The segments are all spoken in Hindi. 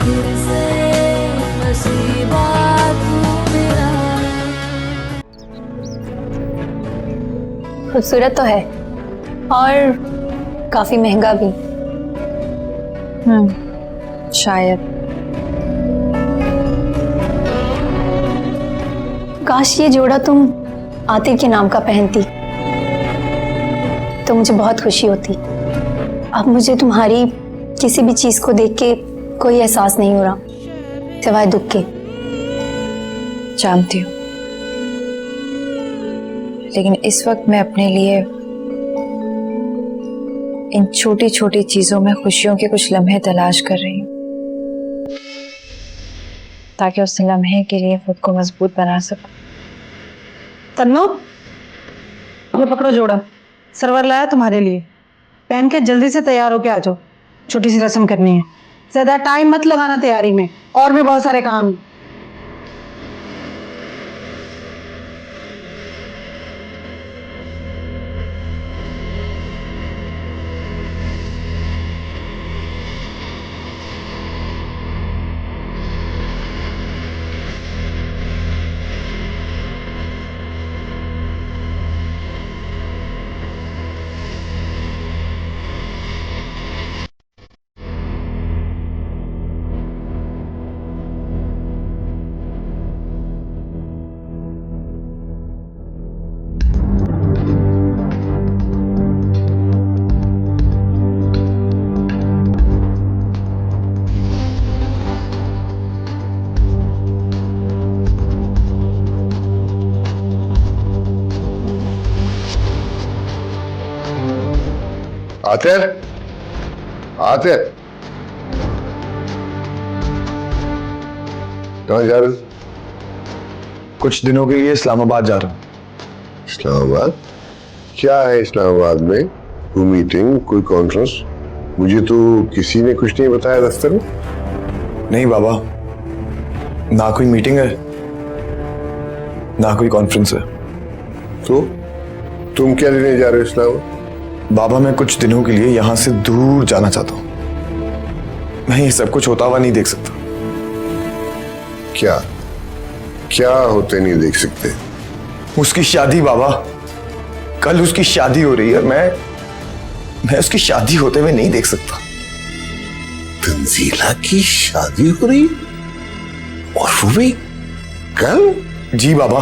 फिर से नसीबा तू मेरा। खूबसूरत तो है और काफी महंगा भी। शायद। काश ये जोड़ा तुम आतिफ के नाम का पहनती तो मुझे बहुत खुशी होती। अब मुझे तुम्हारी किसी भी चीज को देख के कोई एहसास नहीं हो रहा सिवाय दुख के। जानती हूँ, लेकिन इस वक्त मैं अपने लिए इन छोटी छोटी चीजों में खुशियों के कुछ लम्हे तलाश कर रही हूँ, ताकि उस लम्हे के लिए खुद को मजबूत बना सकूं। तन्नो, ये पकड़ो जोड़ा, सरवर लाया तुम्हारे लिए। पहन के जल्दी से तैयार होके आ जाओ, छोटी सी रस्म करनी है। ज्यादा टाइम मत लगाना तैयारी में, और भी बहुत सारे काम हैं। आतिफ, आतिफ, कहाँ जा रहे हो? कुछ दिनों के लिए इस्लामाबाद जा रहा हूँ। इस्लामाबाद? क्या है इस्लामाबाद में? कोई मीटिंग, कोई कॉन्फ्रेंस? मुझे तो किसी ने कुछ नहीं बताया दफ्तर में। नहीं बाबा, ना कोई मीटिंग है ना कोई कॉन्फ्रेंस है। तो तुम क्या लेने जा रहे हो इस्लामाबाद? बाबा, मैं कुछ दिनों के लिए यहां से दूर जाना चाहता हूं। मैं ये सब कुछ होता हुआ नहीं देख सकता। क्या क्या होते नहीं देख सकते? उसकी शादी बाबा, कल उसकी शादी हो रही है। मैं उसकी शादी होते हुए नहीं देख सकता। तंजीला की शादी हो रही और वो भी कल? जी बाबा,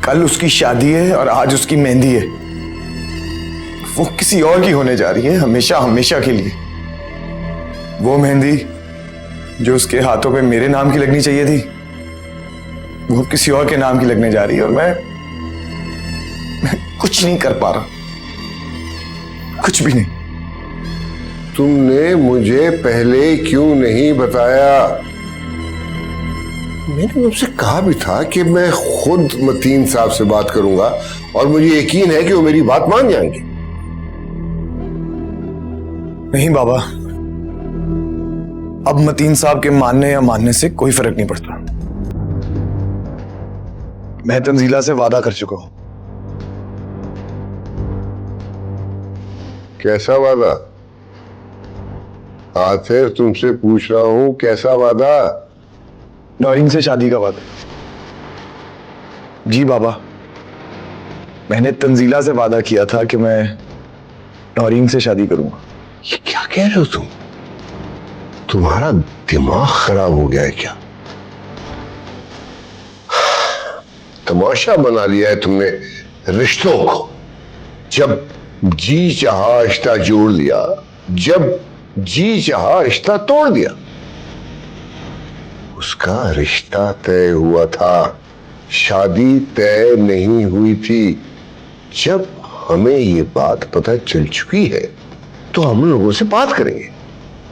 कल उसकी शादी है और आज उसकी मेहंदी है। वो किसी और की होने जा रही है, हमेशा हमेशा के लिए। वो मेहंदी जो उसके हाथों पे मेरे नाम की लगनी चाहिए थी, वो किसी और के नाम की लगने जा रही है। और मैं कुछ नहीं कर पा रहा, कुछ भी नहीं। तुमने मुझे पहले क्यों नहीं बताया? मैंने उनसे कहा भी था कि मैं खुद मतीन साहब से बात करूंगा और मुझे यकीन है कि वो मेरी बात मान जाएंगे। नहीं बाबा, अब मतीन साहब के मानने या मानने से कोई फर्क नहीं पड़ता। मैं तंजीला से वादा कर चुका हूं। कैसा वादा? आखिर तुमसे पूछ रहा हूं, कैसा वादा? नौरीन से शादी का वादा। जी बाबा, मैंने तंजीला से वादा किया था कि मैं नौरीन से शादी करूंगा। ये क्या कह रहे हो तुम? तुम्हारा दिमाग खराब हो गया है क्या? तमाशा बना लिया है तुमने रिश्तों को। जब जी चाहा रिश्ता जोड़ लिया, जब जी चाहा रिश्ता तोड़ दिया। उसका रिश्ता तय हुआ था, शादी तय नहीं हुई थी। जब हमें ये बात पता चल चुकी है तो हम लोगों से बात करेंगे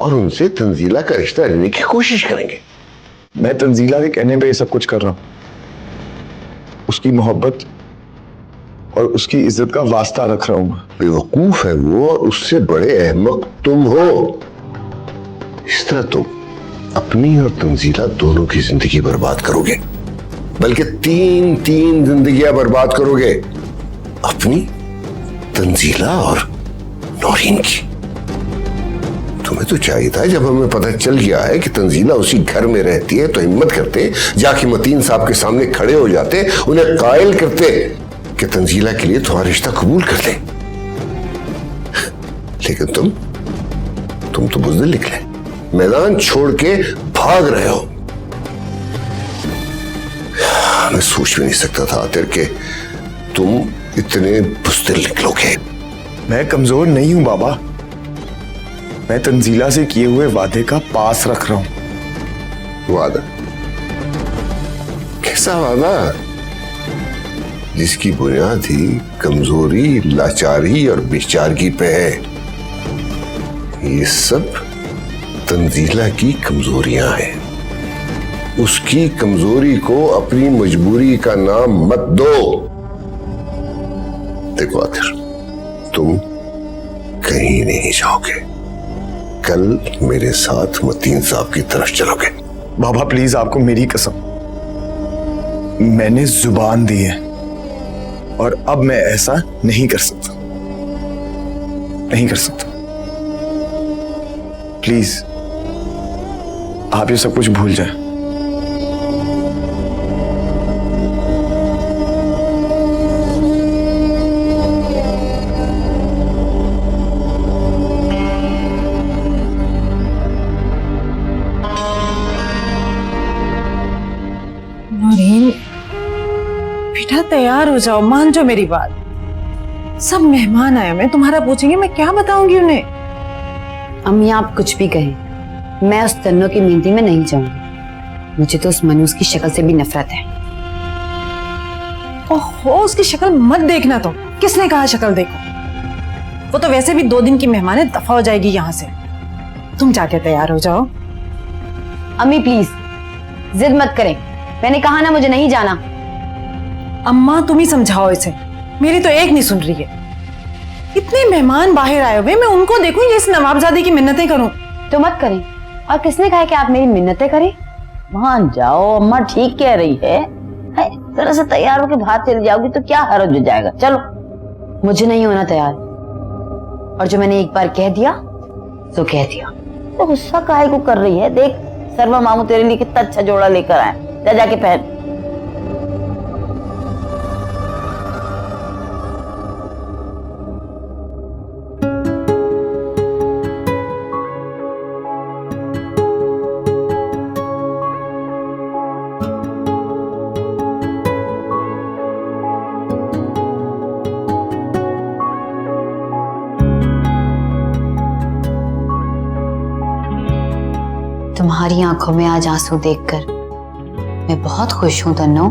और उनसे तंजीला का रिश्ता लेने की कोशिश करेंगे। मैं तंजीला के कहने पे ये सब कुछ कर रहा हूं। उसकी मोहब्बत और उसकी इज्जत का वास्ता रख रहा हूं। बेवकूफ है वो और उससे बड़े अहमक तुम हो। इस तरह तुम अपनी और तंजीला दोनों की जिंदगी बर्बाद करोगे, बल्कि तीन जिंदगियां बर्बाद करोगे, अपनी, तंजीला और नौरीन की। तुम्हें तो चाहिए था, जब हमें पता चल गया है कि तंजीला उसी घर में रहती है, तो हिम्मत करते जाके मतीन साहब के सामने खड़े हो जाते, उन्हें कायल करते कि तंजीला के लिए तुम्हारा रिश्ता कबूल कर ले। लेकिन तुम तो बुज़दिल निकले, मैदान छोड़ के भाग रहे हो। मैं सोच भी नहीं सकता था आतिर के तुम इतने बुज़दिल निकलोगे। मैं कमजोर नहीं हूं बाबा, मैं तंजीला से किए हुए वादे का पास रख रहा हूं। वादा? कैसा वादा जिसकी बुनियाद ही कमजोरी, लाचारी और बेचारगी पे है? ये सब तंजीला की कमजोरियां हैं। उसकी कमजोरी को अपनी मजबूरी का नाम मत दो। देखो आखिर तुम कहीं नहीं जाओगे, कल मेरे साथ मतीन साहब की तरफ चलोगे। बाबा प्लीज, आपको मेरी कसम, मैंने जुबान दी है और अब मैं ऐसा नहीं कर सकता, नहीं कर सकता। प्लीज आप ये सब कुछ भूल जाए। नौरीन बेटा तैयार हो जाओ, मान जाओ मेरी बात। सब मेहमान आए हुए तुम्हारा पूछेंगे, मैं क्या बताऊंगी उन्हें। अम्मी आप कुछ भी कहें, मैं उस तन्नो की मेहंदी में नहीं जाऊंगी। मुझे तो उस मनूस की शक्ल से भी नफरत है। ओहो, उसकी शक्ल मत देखना तुम। किसने कहा शक्ल देखो? वो तो वैसे भी 2 दिन की मेहमान है, दफा हो जाएगी यहाँ से। तुम जाके तैयार हो जाओ। अम्मी प्लीज जिद मत करें, मैंने कहा ना मुझे नहीं जाना। अम्मा तुम ही समझाओ इसे, मेरी तो एक नहीं सुन रही है। इतने मेहमान बाहर आए हुए, मैं उनको देखूं या इस नवाबजादे की मिन्नतें करूं? तो मत करें। और किसने कहा कि आप मेरी मिन्नतें करें? मान जाओ, अम्मा ठीक कह रही है। जरा से तैयार होकर बाहर चली जाओगी तो क्या हर्ज हो जाएगा। चलो, मुझे नहीं होना तैयार, और जो मैंने एक बार कह दिया तो कह दिया। तो गुस्सा काहे को कर रही है? देख सर्वा मामू तेरे लिए कितना अच्छा जोड़ा लेकर आए, जा जाके पहन। तुम्हारी आंखों में आज आंसू देखकर मैं बहुत खुश हूं तन्नो।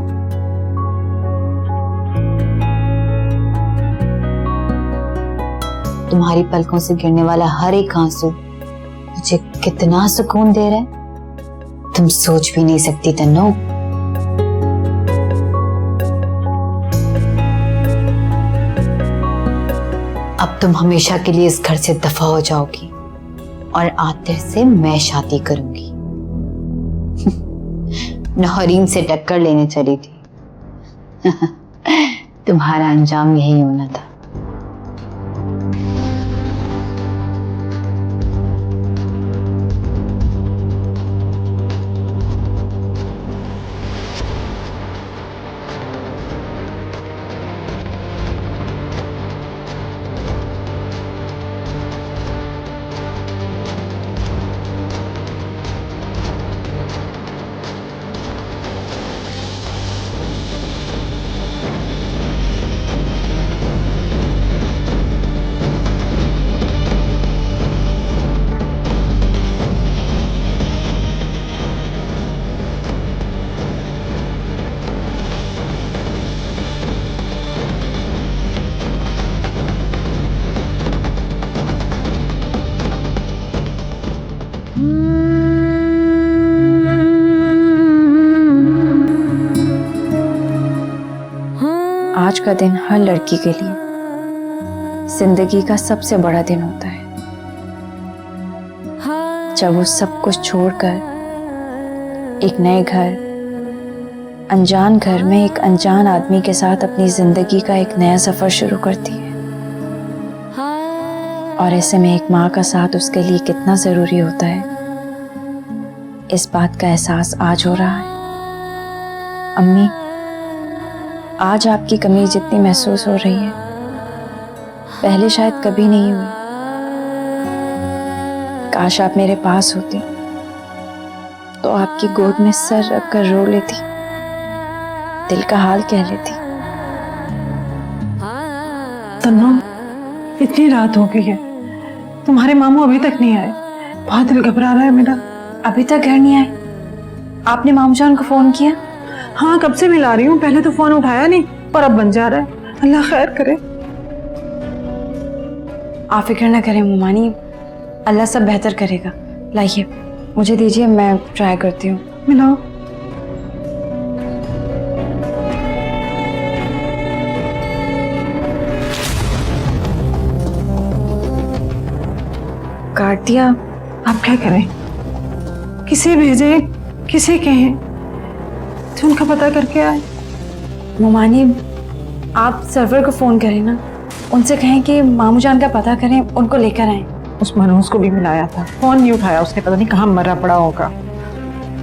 तुम्हारी पलकों से गिरने वाला हर एक आंसू मुझे कितना सुकून दे रहा है, तुम सोच भी नहीं सकती तन्नो। अब तुम हमेशा के लिए इस घर से दफा हो जाओगी और आतिर से मैं शादी करूंगी। नौरीन से टक्कर लेने चली थी। तुम्हारा अंजाम यही होना था। आज का दिन हर लड़की के लिए जिंदगी का सबसे बड़ा दिन होता है, जब वो सब कुछ छोड़कर एक नए घर, अनजान घर में एक अनजान आदमी के साथ अपनी जिंदगी का एक नया सफर शुरू करती है। और ऐसे में एक माँ का साथ उसके लिए कितना ज़रूरी होता है, इस बात का एहसास आज हो रहा है। अम्मी, आज आपकी कमी जितनी महसूस हो रही है, पहले शायद कभी नहीं हुई। काश आप मेरे पास होती तो आपकी गोद में सर रख कर रो लेती, दिल का हाल कह लेती। तन्नो, इतनी रात हो गई है, तुम्हारे मामू अभी तक नहीं आए। बहुत दिल घबरा रहा है मेरा। अभी तक घर नहीं आए? आपने मामू जान को फोन किया? हाँ, कब से मिला रही हूँ, पहले तो फोन उठाया नहीं और अब बन जा रहा है। अल्लाह खैर करे। आप फिक्र ना करें मुमानी, अल्लाह सब बेहतर करेगा। लाइए मुझे दीजिए, मैं ट्राई करती हूँ। मिलाओ। काट दिया। आप क्या करें, किसे भेजे, किसे कहें, तो उनका पता करके आए। मुमानी, आप सर्वर को फोन करें ना, उनसे कहें कि मामू जान का पता करें, उनको लेकर आए। उस मनोज को भी मिलाया था, फोन नहीं उठाया उसने, पता नहीं कहाँ मरा पड़ा होगा।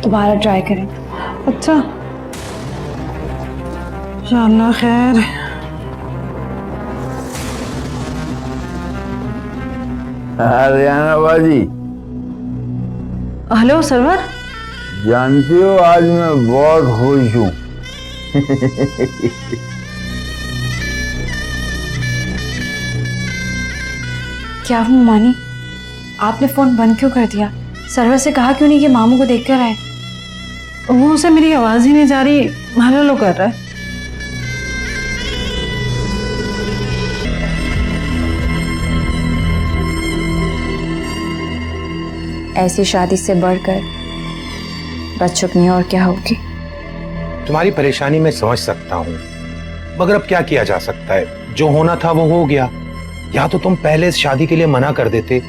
दोबारा ट्राई करें। अच्छा, इंशाअल्लाह खैर। हरियाणा बाजी, हेलो सरवर। जानती हो आज मैं बहुत खुश हूँ। क्या हुआ मुमानी, आपने फोन बंद क्यों कर दिया? सर्वर से कहा क्यों नहीं कि मामू को देखकर आए? वो उसे मेरी आवाज ही नहीं जा रही, हेलो कर रहा है। ऐसी शादी से बढ़कर बदशुगनी और क्या होगी? तुम्हारी परेशानी मैं समझ सकता हूँ, मगर अब क्या किया जा सकता है? जो होना था वो हो गया। या तो तुम पहले इस शादी के लिए मना कर देते,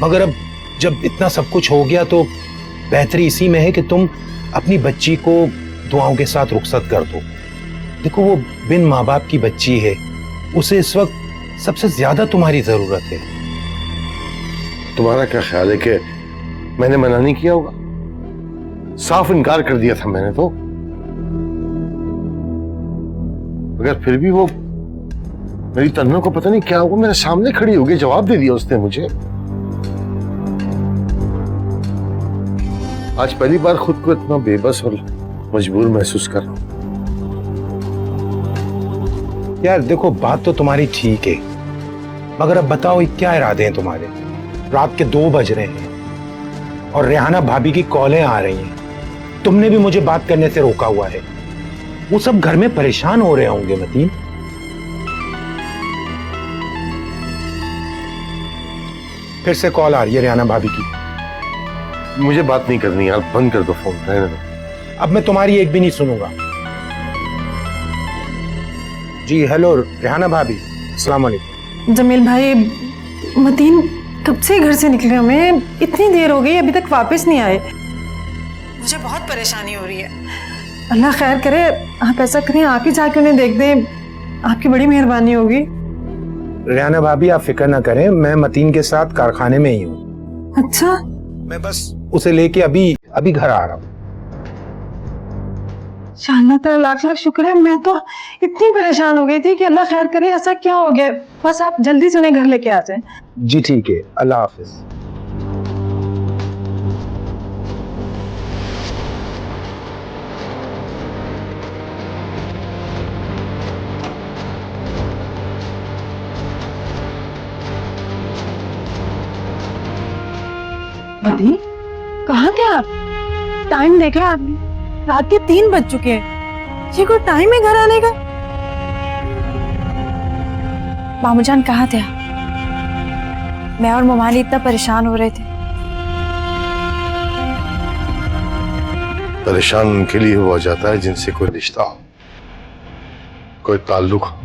मगर अब जब इतना सब कुछ हो गया तो बेहतरी इसी में है कि तुम अपनी बच्ची को दुआओं के साथ रुखसत कर दो। देखो, वो बिन माँ बाप की बच्ची है, उसे इस वक्त सबसे ज्यादा तुम्हारी जरूरत है। तुम्हारा क्या ख्याल है कि मैंने मना नहीं किया होगा? साफ इनकार कर दिया था मैंने तो। मगर फिर भी वो मेरी तन्नो को पता नहीं क्या हुआ, मेरे सामने खड़ी हो गई, जवाब दे दिया उसने मुझे। आज पहली बार खुद को इतना बेबस और मजबूर महसूस कर रहा हूं। यार देखो, बात तो तुम्हारी ठीक है, मगर अब बताओ ये क्या इरादे हैं तुम्हारे? रात के 2 बज रहे हैं और रेहाना भाभी की कॉलें आ रही हैं। तुमने भी मुझे बात करने से रोका हुआ है। वो सब घर में परेशान हो रहे होंगे मतीन। फिर से कॉल आ रही है रेहाना भाभी की। मुझे बात नहीं करनी यार, बंद कर दो फोन, रहने दो। अब मैं तुम्हारी एक भी नहीं सुनूंगा। जी हेलो रेहाना भाभी, अस्सलाम वालेकुम। जमील भाई, मतीन कब से घर से निकले, हमें इतनी देर हो गई अभी तक वापस नहीं आए। मुझे बहुत परेशानी हो रही है। अल्लाह खैर करे, आप ऐसा करें आप ही जाके उन्हें देख दें, आपकी बड़ी मेहरबानी होगी। रेहाना भाभी आप फिक्र ना करें, मैं मतीन के साथ कारखाने में ही हूँ। अच्छा, मैं बस उसे लेके अभी घर आ रहा हूँ। अल्लाह तेरा लाख लाख शुक्र है। मैं तो इतनी परेशान हो गई थी कि अल्लाह खैर करे, ऐसा क्या हो गया। बस आप जल्दी से उन्हें घर लेके आ जाएं। जी ठीक है, अल्लाह हाफिज। मती, कहाँ थे आप? टाइम देखा आपने? रात के 3 बज चुके हैं। ये कोई टाइम है घर आने का? मामू जान कहाँ थे? मैं और मुमानी इतना परेशान हो रहे थे। परेशान उनके लिए हुआ जाता है जिनसे कोई रिश्ता हो, कोई ताल्लुक हो।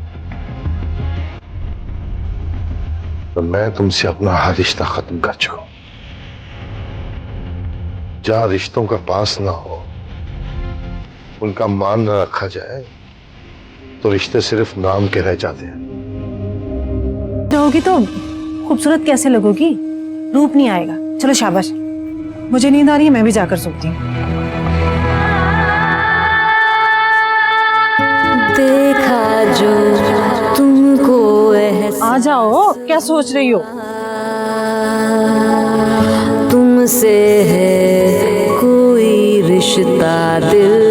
तो मैं तुमसे अपना हर रिश्ता खत्म कर चुका हूं। जहां रिश्तों का पास ना हो, उनका मान न रखा जाए, तो रिश्ते सिर्फ नाम के रह जाते हैं। रहोगी तो खूबसूरत कैसे लगोगी, रूप नहीं आएगा। चलो शाबाश, मुझे नींद आ रही है, मैं भी जाकर सोती हूँ। देखा जो तुमको आ जाओ, क्या सोच रही हो? तुमसे है कोई रिश्ता दिल